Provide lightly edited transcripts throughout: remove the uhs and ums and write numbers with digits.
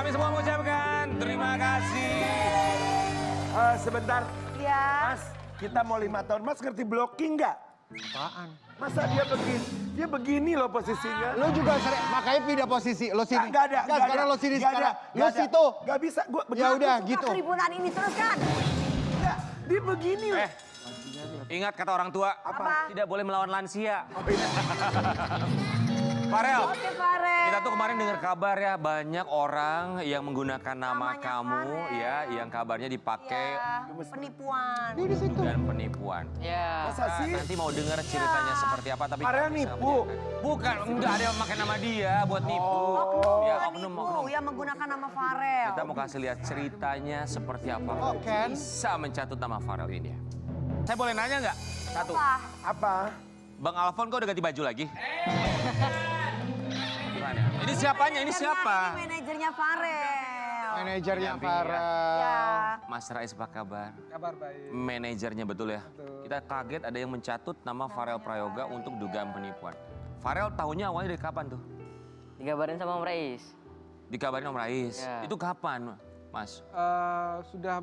Kami semua mengucapkan terima kasih. Sebentar, Ya. Mas, kita mau 5 tahun. Mas ngerti blocking nggak? Apaan? Masa dia begini loh posisinya. Lo juga sering, makanya pindah posisi. Lo sini. Nggak ada. Sekarang lo sini Nggak sekarang. ada, Lo nggak ada. situ. Nggak bisa, Ya udah Suka gitu. keributan ini terus kan? Nggak, dia begini loh. Ingat kata orang tua, Apa? tidak boleh melawan lansia. Farel, Oke, Farel. kita tuh kemarin dengar kabar ya, banyak orang yang menggunakan nama Namanya kamu Farel. ya, yang kabarnya dipakai Ya, penipuan. Dia di situ. dan penipuan. Ya. Masa sih? Nanti mau dengar ceritanya seperti apa, tapi Farel kami sangat nipu? menyayangkan. Bukan, enggak ada yang pakai nama dia buat nipu. Ya, Penipu yang menggunakan nama Farel. Kita mau kasih lihat ceritanya seperti apa. Oh, Ken. Bisa mencatut nama Farel ini ya. Saya boleh nanya nggak? Satu. Apa? Apa? Bang Alfon kok udah ganti baju lagi? Gimana? Ini siapanya? Ini siapa? Ini manajernya Farel. Manajernya Pendamping ya. Farel. Ya. Mas Rais apa kabar? Kabar baik. Manajernya betul ya? Kita kaget ada yang mencatut nama Farel Prayoga untuk dugaan penipuan. Farel tahunya awalnya dari kapan tuh? Dikabarin sama Om Rais. Dikabarin Om Rais. Ya. Itu kapan, Mas? Sudah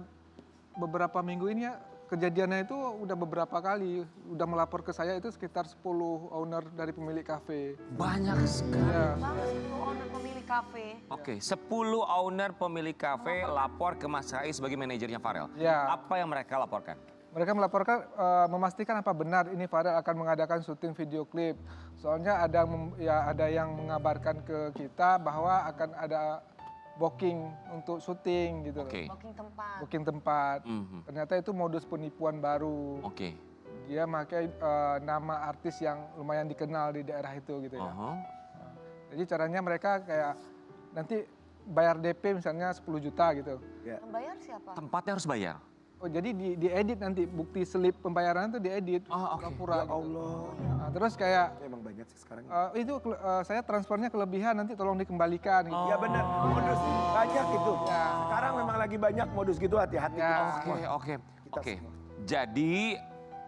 beberapa minggu ini ya, kejadiannya itu udah beberapa kali. Udah melapor ke saya itu sekitar 10 owner dari pemilik kafe. Banyak sekali. Ya, Bagus itu owner pemilik kafe. Oke, 10 owner pemilik kafe lapor ke Mas Rais sebagai manajernya Farel. Ya. Apa yang mereka laporkan? mereka melaporkan memastikan apa benar ini Farel akan mengadakan syuting video klip. Soalnya ada yang mengabarkan ke kita bahwa akan ada booking untuk syuting gitu. Oke. Booking tempat. Booking tempat. Mhm. Ternyata itu modus penipuan baru. Oke. Dia pakai nama artis yang lumayan dikenal di daerah itu gitu ya. Aha. Jadi caranya mereka kayak nanti bayar DP misalnya 10 juta gitu. Yang bayar siapa? Tempatnya harus bayar. Oh jadi diedit nanti bukti slip pembayaran itu diedit. Oh, oke. Pura-pura Ya gitu. Allah. Nah, terus kayak Emang banyak sih sekarang. saya transfernya kelebihan nanti tolong dikembalikan gitu. Ya benar, modus banyak itu. Sekarang memang lagi banyak modus gitu, hati-hati Ya. kita Oke, semua. oke. Kita Oke. semua. Jadi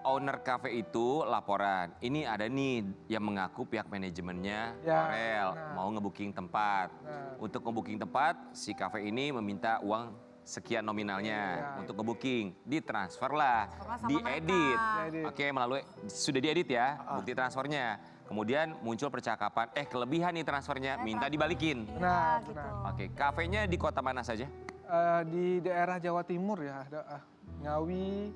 owner cafe itu laporan. Ini ada nih yang mengaku pihak manajemennya Ya, Farel nah. mau ngebooking tempat. Nah. Untuk ngebooking tempat, si cafe ini meminta uang sekian nominalnya Ya. untuk ngebooking. Ditransfer lah, Transferlah sama diedit. mereka. Diedit. Oke, melalui sudah diedit ya, bukti transfernya. Kemudian muncul percakapan, kelebihan nih transfernya, minta dibalikin. Nah, gitu. benar. Oke, kafenya di kota mana saja? Di daerah Jawa Timur ya, ada Ngawi,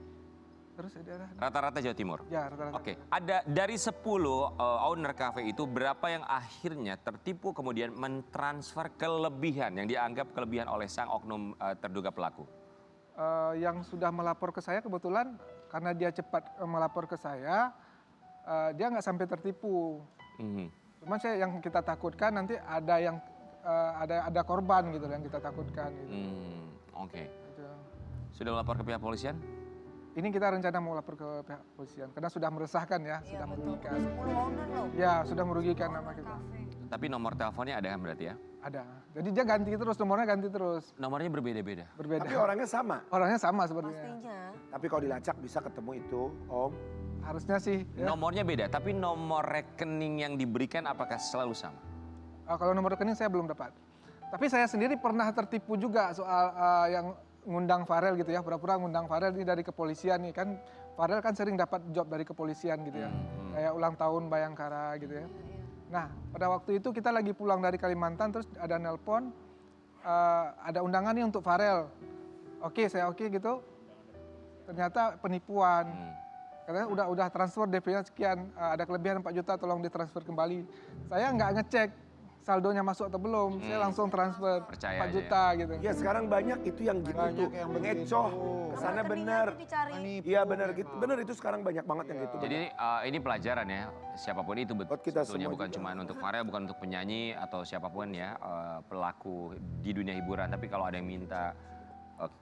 terus di daerah Rata-rata Jawa Timur. ya rata-rata. Oke, ada dari 10 owner cafe itu berapa yang akhirnya tertipu kemudian mentransfer kelebihan yang dianggap kelebihan oleh sang oknum terduga pelaku? Yang sudah melapor ke saya kebetulan karena dia cepat melapor ke saya, dia nggak sampai tertipu. Mhm. Cuman yang kita takutkan nanti ada yang ada korban gitu yang kita takutkan. Gitu. Oke. Gitu. Sudah melapor ke pihak polisian? Ini kita rencana mau lapor ke pihak polisian karena sudah meresahkan ya, Iya sudah betul. merugikan. 10 owner loh. Ya sudah merugikan nama kita. Kafe. Tapi nomor teleponnya ada kan berarti ya? Ada. Jadi dia ganti terus nomornya ganti terus Nomornya berbeda-beda. berbeda. Tapi orangnya sama. Orangnya sama sepertinya. Pastinya. Tapi kalau dilacak bisa ketemu itu, Om. Harusnya sih. Ya. Nomornya beda, tapi nomor rekening yang diberikan apakah selalu sama? Kalau nomor rekening saya belum dapat. Tapi saya sendiri pernah tertipu juga soal yang ngundang Farel gitu ya, pura-pura ngundang Farel ini dari kepolisian nih kan. Farel kan sering dapat job dari kepolisian gitu ya. Kayak ulang tahun Bayangkara gitu ya. Nah, pada waktu itu kita lagi pulang dari Kalimantan terus ada nelpon ada undangan nih untuk Farel. Oke, saya oke gitu. Ternyata penipuan. Katanya udah transfer DP-nya sekian, ada kelebihan 4 juta tolong ditransfer kembali. Saya nggak ngecek saldonya masuk atau belum, saya langsung transfer Percaya 4 aja juta gitu. Ya sekarang banyak itu yang gitu Banyak tuh. yang begitu. Ngecoh. Kesana Rekeningnya bener. tuh dicari. Iya bener gitu. Bener itu sekarang banyak banget yang gitu. Jadi ini pelajaran ya, siapapun itu Buat kita sebetulnya semua bukan juga. cuma untuk Farel, bukan untuk penyanyi atau siapapun ya pelaku di dunia hiburan. Tapi kalau ada yang minta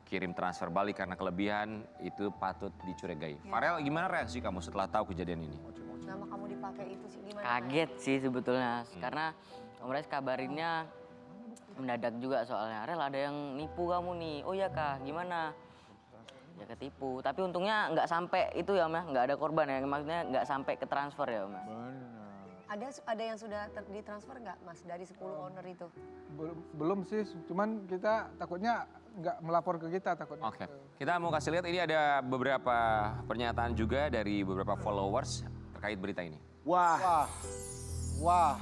kirim transfer balik karena kelebihan, itu patut dicurigai. Farel, gimana reaksi kamu setelah tahu kejadian ini? Nama kamu dipakai itu sih gimana? Kaget sih sebetulnya, karena Om Rais kabarinnya mendadak juga soalnya. Rel ada yang nipu kamu nih. Oh iya kak, gimana? Ya ketipu. Tapi untungnya nggak sampai itu ya Om ya, nggak ada korban ya. Maksudnya nggak sampai ke transfer ya Om ya. Ada yang sudah ditransfer nggak Mas dari 10 owner itu? Belum sih, cuman kita takutnya nggak melapor ke kita takutnya. Oke, kita mau kasih lihat ini ada beberapa pernyataan juga dari beberapa followers terkait berita ini. Wah, Wah,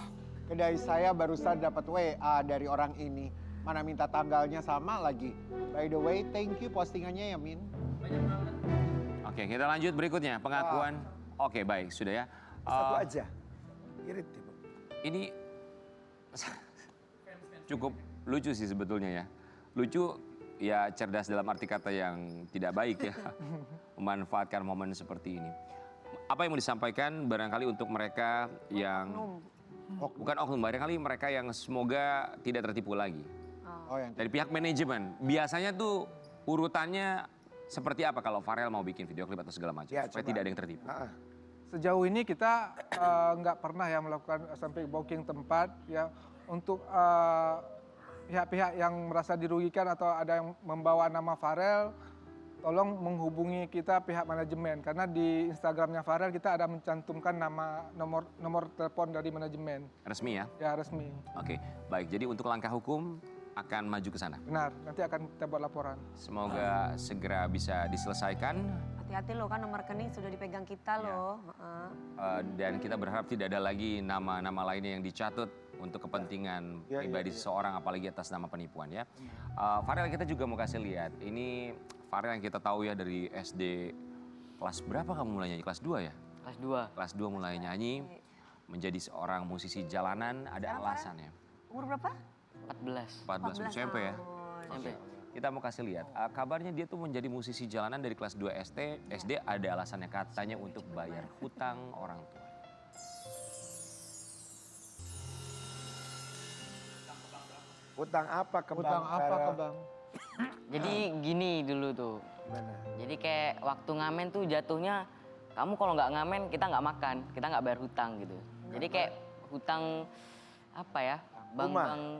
kedai saya barusan dapat WA dari orang ini. Mana minta tanggalnya sama lagi. By the way, thank you postingannya ya, Min. Oke, kita lanjut berikutnya. Pengakuan. Oke, baik, sudah ya. satu aja. Irit ibu. Ini cukup lucu sih sebetulnya ya. Lucu ya, cerdas dalam arti kata yang tidak baik ya. Memanfaatkan momen seperti ini. Apa yang mau disampaikan barangkali untuk mereka yang bukan oknum, barangkali mereka yang semoga tidak tertipu lagi. Oh, yang Dari pihak manajemen, biasanya tuh urutannya seperti apa kalau Farel mau bikin video klip atau segala macam Ya, supaya coba. tidak ada yang tertipu. Sejauh ini kita nggak pernah ya melakukan sampai booking tempat ya untuk pihak-pihak yang merasa dirugikan atau ada yang membawa nama Farel, tolong menghubungi kita pihak manajemen karena di Instagramnya Farel kita ada mencantumkan nomor telepon dari manajemen Resmi ya? ya resmi. Oke, baik. Jadi untuk langkah hukum akan maju ke sana. Benar, nanti akan kita buat laporan. Semoga segera bisa diselesaikan Hati-hati loh kan nomor rekening sudah dipegang kita loh. Heeh. dan kita berharap tidak ada lagi nama-nama lainnya yang dicatut untuk kepentingan pribadi seseorang apalagi atas nama penipuan ya. Farel, kita juga mau kasih lihat. Ini Farel yang kita tahu ya dari SD kelas berapa kamu mulai nyanyi? Kelas 2 ya? Kelas 2. Kelas 2 mulai nyanyi, menjadi seorang musisi jalanan, ada alasannya. Umur berapa? 14. 14 SMP ya? tahun. SMP. Kita mau kasih lihat, kabarnya dia tuh menjadi musisi jalanan dari kelas 2 SD ada alasannya katanya untuk bayar hutang orang tua. Hutang apa ke Hutang Bang apa Farel? ke Bang? Jadi gini dulu tuh. Gimana? Jadi kayak waktu ngamen tuh jatuhnya kamu kalau nggak ngamen kita nggak makan, kita nggak bayar hutang gitu. Jadi kayak hutang apa ya? Bang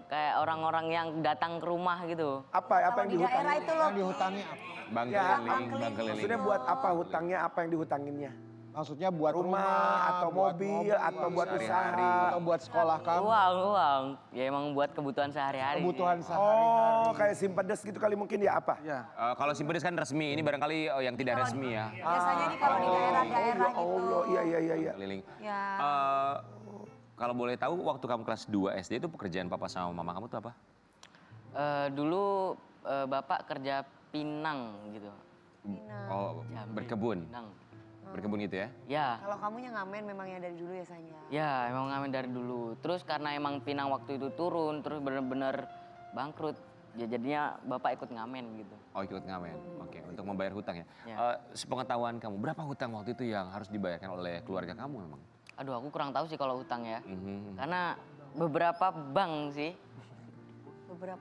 kayak orang-orang yang datang ke rumah gitu. Apa Kalau yang di daerah dihutangin? itu loh. Yang dihutangi apa? Bang Ya, keliling. Maksudnya buat apa hutangnya, apa yang dihutanginnya? Maksudnya buat Rumah, atau buat mobil, atau buat sehari-hari. usaha? atau buat sekolah kamu, Uang. Ya emang buat kebutuhan sehari-hari. kebutuhan sih. sehari-hari. Oh, kayak simpedes gitu kali mungkin ya apa? Ya. Kalau simpedes kan resmi, ini barangkali yang tidak resmi ya. Biasanya nih kalau di daerah-daerah Ya gitu. Allah, iya. Keliling. Ya. Kalau boleh tahu waktu kamu kelas 2 SD itu pekerjaan papa sama mama kamu tuh apa? Dulu bapak kerja pinang gitu. Oh, Jambi, berkebun. Pinang. Berkebun gitu ya? Ya, Kalau kamunya ngamen memang yang dari dulu ya Sanya. ya emang ngamen dari dulu. Terus karena emang pinang waktu itu turun, terus bener-bener bangkrut. Ya jadinya bapak ikut ngamen gitu. Oh, ikut ngamen. Oke, untuk membayar hutang ya. Ya. Sepengetahuan kamu, berapa hutang waktu itu yang harus dibayarkan oleh keluarga kamu memang? Aduh aku kurang tahu sih kalau hutang ya. Mhm. Karena beberapa bank sih.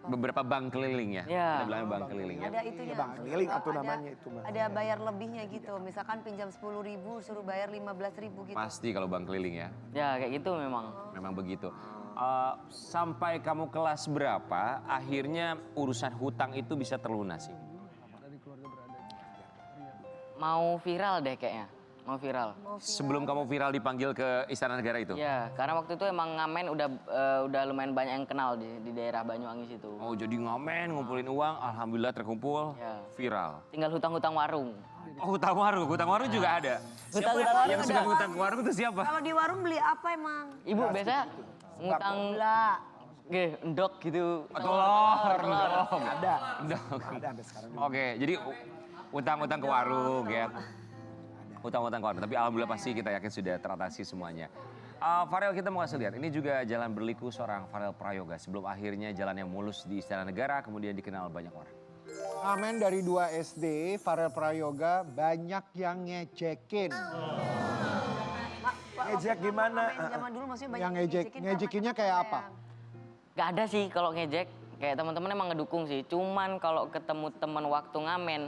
Beberapa bank keliling ya? Ya. Kita bilangnya bank keliling ya? Ada itunya. Bang keliling atau Ada- namanya itu mah. Ada bayar lebihnya gitu. Misalkan pinjam 10.000 suruh bayar 15.000 gitu. Pasti kalau bank keliling ya, Ya kayak gitu memang. memang begitu. Sampai kamu kelas berapa, akhirnya urusan hutang itu bisa terlunasi? Mau viral deh kayaknya. Mau viral. Sebelum kamu viral dipanggil ke Istana Negara itu? Ya, karena waktu itu emang ngamen udah lumayan banyak yang kenal di daerah Banyuwangi situ. Oh, jadi ngamen, ngumpulin uang, alhamdulillah terkumpul, Ya. viral. Tinggal hutang-hutang warung. Oh, hutang warung juga ada. Hutang-hutang warung Yang ada. suka hutang ke warung itu siapa? Kalau di warung beli apa emang? Ibu biasa ngutang Gula. endok gitu. Telur. Ada. Endok. Ada sampai sekarang. Oke, jadi utang-utang ke warung ya. Utang-utang ke warung, tapi alhamdulillah pasti kita yakin sudah teratasi semuanya. Farel, kita mau kasih lihat, ini juga jalan berliku seorang Farel Prayoga sebelum akhirnya jalan yang mulus di Istana Negara kemudian dikenal banyak orang. Ngamen dari 2 SD, Farel Prayoga banyak yang ngecekin. Ngejek gimana? Ngamen zaman dulu maksudnya banyak Yang ngejekinnya kayak apa? Gak ada sih kalau ngejek. Kayak teman-teman emang ngedukung sih. Cuman kalau ketemu teman waktu ngamen,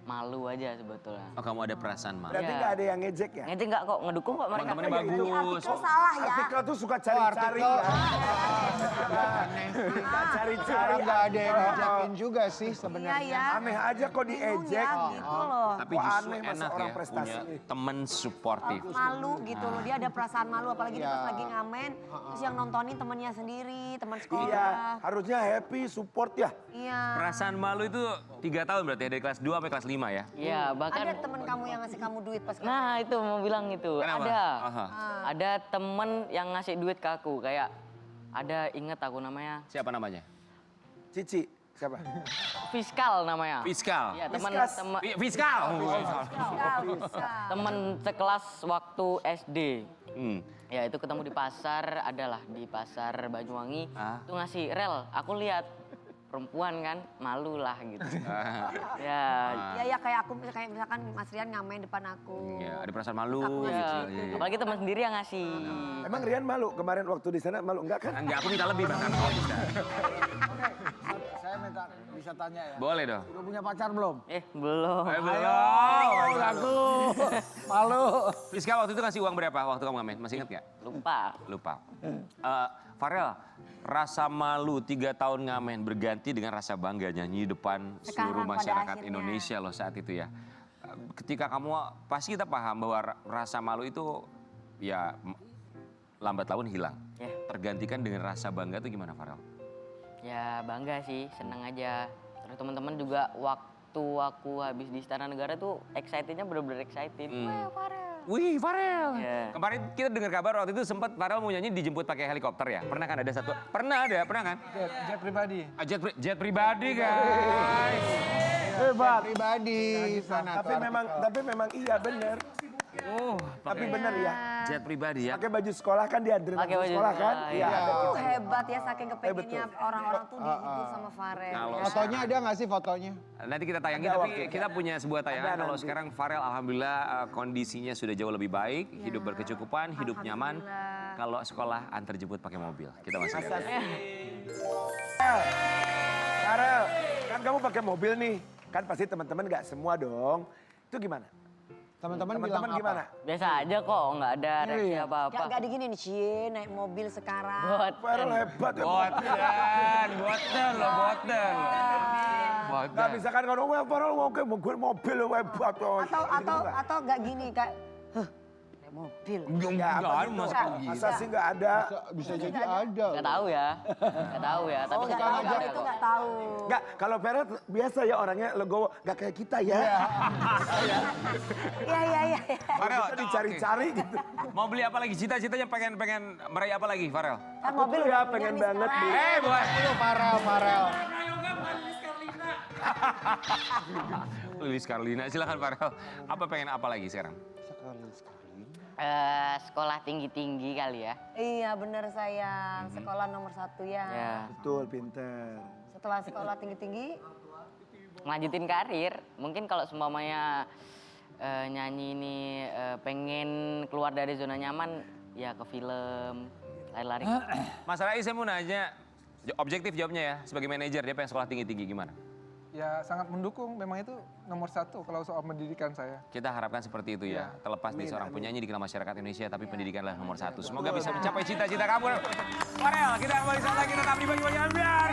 malu aja sebetulnya. Oh, kamu ada perasaan malu. Berarti Iya. nggak ada yang ngejek ya? Ngejek nggak kok, ngedukung kok mereka. Teman-temannya Iya, itu bagus. Artikel salah ya. Artikel tuh suka cari-cari ya. Suka cari-cari. Sekarang nggak ada yang ngejakin juga sih Iya sebenarnya. ya. Aneh aja kok Bingung diejek. ya, gitu loh. Tapi Kok justru aneh masa enak orang ya prestasi. punya temen suportif. Malu gitu loh, dia ada perasaan malu apalagi dia Iya. pas lagi ngamen. Terus yang nontonin temennya sendiri, teman Iya, sekolah. harusnya happy, support ya. Iya. Perasaan malu itu 3 tahun berarti ya, dari kelas 2 sampai kelas 5 ya? Iya, bahkan Ada temen kamu yang ngasih kamu duit pas nah itu mau bilang itu. Kenapa? Ada. Aha. Ada temen yang ngasih duit ke aku kayak ada inget aku namanya Siapa namanya? Cici, siapa? Fiskal namanya. Fiskal. Iya, teman Fiskas. Fiskal. teman sekelas waktu SD. Hmm. Ya itu ketemu di pasar, adalah di pasar Banyuwangi. Ah. Itu ngasih rel, aku lihat perempuan kan, malu lah gitu. Ya, Iya ya kayak aku kayak misalkan Mas Rian ngamen depan aku. Ya, ada perasaan malu Aku gitu. ya. Iya, iya. Apalagi teman sendiri yang ngasih. Emang Rian malu kemarin waktu di sana malu enggak kan? Enggak, aku minta lebih bahkan kalau bisa. Saya minta bisa tanya ya. Boleh dong. Udah punya pacar belum? Belum. Belum. Aku malu. Fiskal waktu itu kasih uang berapa waktu kamu ngamen? Masih inget nggak? Lupa. Lupa. Farel, rasa malu 3 tahun ngamen berganti dengan rasa bangga nyanyi di depan seluruh Sekarang pada masyarakat akhirnya. Indonesia loh saat itu ya. Ketika kamu, pasti kita paham bahwa rasa malu itu ya lambat laun hilang. Ya. Tergantikan dengan rasa bangga itu gimana Farel? Ya bangga sih, seneng aja. Terus teman-teman juga waktu aku habis di Istana Negara tuh excitednya bener-bener excited. Wih Farel, Ya. kemarin kita dengar kabar waktu itu sempat Farel mau nyanyi dijemput pakai helikopter ya? Pernah kan ada satu? Pernah kan? Jet pribadi. Jet pribadi guys. Hebat. Pribadi sana tuh Tapi memang iya bener. Tapi bener ya. Jet pribadi ya. Pakai baju sekolah kan dianterin Pakai baju baju sekolah kan? sekolah, Iya. iya. Itu hebat ya saking kepengennya betul. orang-orang tuh dihibur sama Farel. Kalau Fotonya ada nggak sih fotonya? nanti kita tayangin, Ada tapi waktu. kita punya sebuah tayangan. Ada Kalau nanti. sekarang Farel alhamdulillah kondisinya sudah jauh lebih baik, hidup berkecukupan, hidup nyaman. Alhamdulillah. Kalau sekolah antar jemput pakai mobil. Kita masih lihat. Farel, kan kamu pakai mobil nih. Kan pasti teman-teman nggak semua dong. Itu gimana? Teman-teman bilang Teman-teman apa? gimana? Biasa aja kok, nggak ada reaksi apa-apa. Gak digini nih, Cie, naik mobil sekarang. Farel hebat ya. Boten loh, boten. Nggak misalkan kalau wah Farel mau ke mobil hebat. Atau gak gini, kayak, huh, naik mobil. Enggak, Masa sih nggak ada? Bisa jadi ada. Nggak tahu ya, nggak tahu ya. Tapi Oh, gak sekarang tahu, aja itu kok. gak tahu. Nggak, kalau Farel biasa ya orangnya legowo. Nggak kayak kita ya. Iya. Farel, Kita dicari-cari gitu. mau beli apa lagi? Cita-citanya pengen meraih apa lagi, Farel? Kan Aku mobil tuh ya udah punya pengen nih banget sekarang. beli. Buat. Ayo Farel. Lilis Karlina, silakan Farel. Apa pengen apa lagi sekarang? Sekolah tinggi-tinggi kali ya. Iya bener sayang, sekolah nomor 1 ya. Ya, Betul, pinter. Setelah sekolah tinggi-tinggi, melanjutin karir. Mungkin kalau seumpamanya nyanyi ini pengen keluar dari zona nyaman, ya ke film, lari-lari. Mas Rais, saya mau nanya, objektif jawabnya ya, sebagai manajer dia pengen sekolah tinggi-tinggi gimana? Ya sangat mendukung, memang itu nomor 1 kalau soal pendidikan saya. Kita harapkan seperti itu ya, terlepas dari seorang penyanyi dikenal masyarakat Indonesia, tapi pendidikan adalah nomor 1. Semoga bisa mencapai cita-cita kamu. Farel, kita kembali saat lagi tetap di Bagi-Bagi Ambiar.